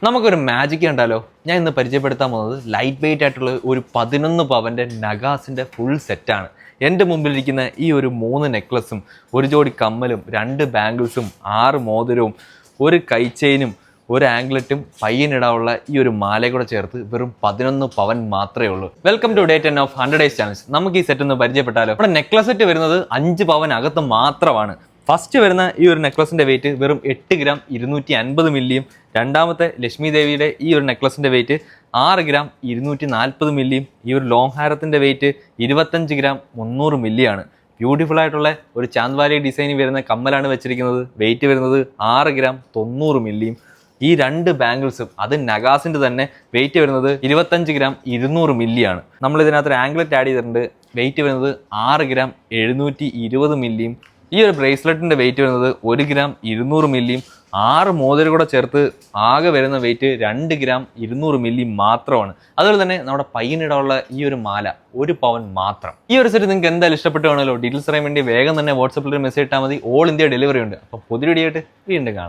നമുക്കൊരു മാജിക് കണ്ടാലോ? ഞാൻ ഇന്ന് പരിചയപ്പെടുത്താൻ പോകുന്നത് ലൈറ്റ് വെയിറ്റ് ആയിട്ടുള്ള ഒരു 11 പവൻ്റെ നഗാസിൻ്റെ ഫുൾ സെറ്റാണ്. എൻ്റെ മുമ്പിലിരിക്കുന്ന ഈ ഒരു 3 നെക്ലസും, ഒരു ജോഡി കമ്മലും, 2 ബാംഗിൾസും, 6 മോതിരവും, ഒരു കൈ ചെയിനും, ഒരു ആംഗ്ലറ്റും, പയ്യനിടാനുള്ള ഈ ഒരു മാലയും കൂടെ ചേർത്ത് വെറും 11 പവൻ മാത്രമേ ഉള്ളൂ. Welcome to day 10 of 100 days challenge. നമുക്ക് ഈ സെറ്റ് ഒന്ന് പരിചയപ്പെട്ടാലോ? നമ്മുടെ നെക്ലസ് സെറ്റ് വരുന്നത് 5 പവൻ അകത്ത് മാത്രമാണ്. ഫസ്റ്റ് വരുന്ന ഈ ഒരു നെക്ലസിൻ്റെ വെയിറ്റ് വെറും 8 ഗ്രാം 250 മില്ലിയും, രണ്ടാമത്തെ ലക്ഷ്മി ദേവിയുടെ ഈ ഒരു നെക്ലസിൻ്റെ വെയിറ്റ് 6 ഗ്രാം 240 മില്ലിയും, ഈ ഒരു ലോങ് ഹാരത്തിൻ്റെ വെയിറ്റ് 25 ഗ്രാം 300 മില്ലിയാണ്. ബ്യൂട്ടിഫുൾ ആയിട്ടുള്ള ഒരു ചാന്ദ്വാലി ഡിസൈനിൽ വരുന്ന കമ്മലാണ് വെച്ചിരിക്കുന്നത്. വെയിറ്റ് വരുന്നത് 6 ഗ്രാം 90 മില്ലിയും. ഈ 2 ബാംഗിൾസും അത് നഗാസിൻ്റെ തന്നെ വെയിറ്റ് വരുന്നത് 25 ഗ്രാം 200 മില്ലിയാണ്. നമ്മൾ ഇതിനകത്ത് ഒരു ആംഗ്ലറ്റ് ആഡ് ചെയ്തിട്ടുണ്ട്. വെയിറ്റ് വരുന്നത് 6 ഗ്രാം 720 മില്ലിയും. ഈ ഒരു ബ്രേസ്ലെറ്റിൻ്റെ വെയിറ്റ് വരുന്നത് 1 ഗ്രാം 200 മില്ലിയും. 6 മോതിരം കൂടെ ചേർത്ത് ആകെ വരുന്ന വെയിറ്റ് 2 ഗ്രാം 200 മില്ലി മാത്രമാണ്. അതുപോലെ തന്നെ നമ്മുടെ പയ്യനിടാനുള്ള ഈ ഒരു മാല 1 പവൻ മാത്രം. ഈ ഒരു സെറ്റ് നിങ്ങൾക്ക് എന്തായാലും ഇഷ്ടപ്പെട്ടു കാണുമല്ലോ? ഡീറ്റെയിൽസ് അറിയാൻ വേണ്ടി വേഗം തന്നെ വാട്സപ്പിൽ ഒരു മെസ്സേജ് ഇട്ടാൽ മതി. ഓൾ ഇന്ത്യ ഡെലിവറി ഉണ്ട്. അപ്പോൾ പുതിയ വീഡിയോ ആയിട്ട് വീണ്ടും കാണാം.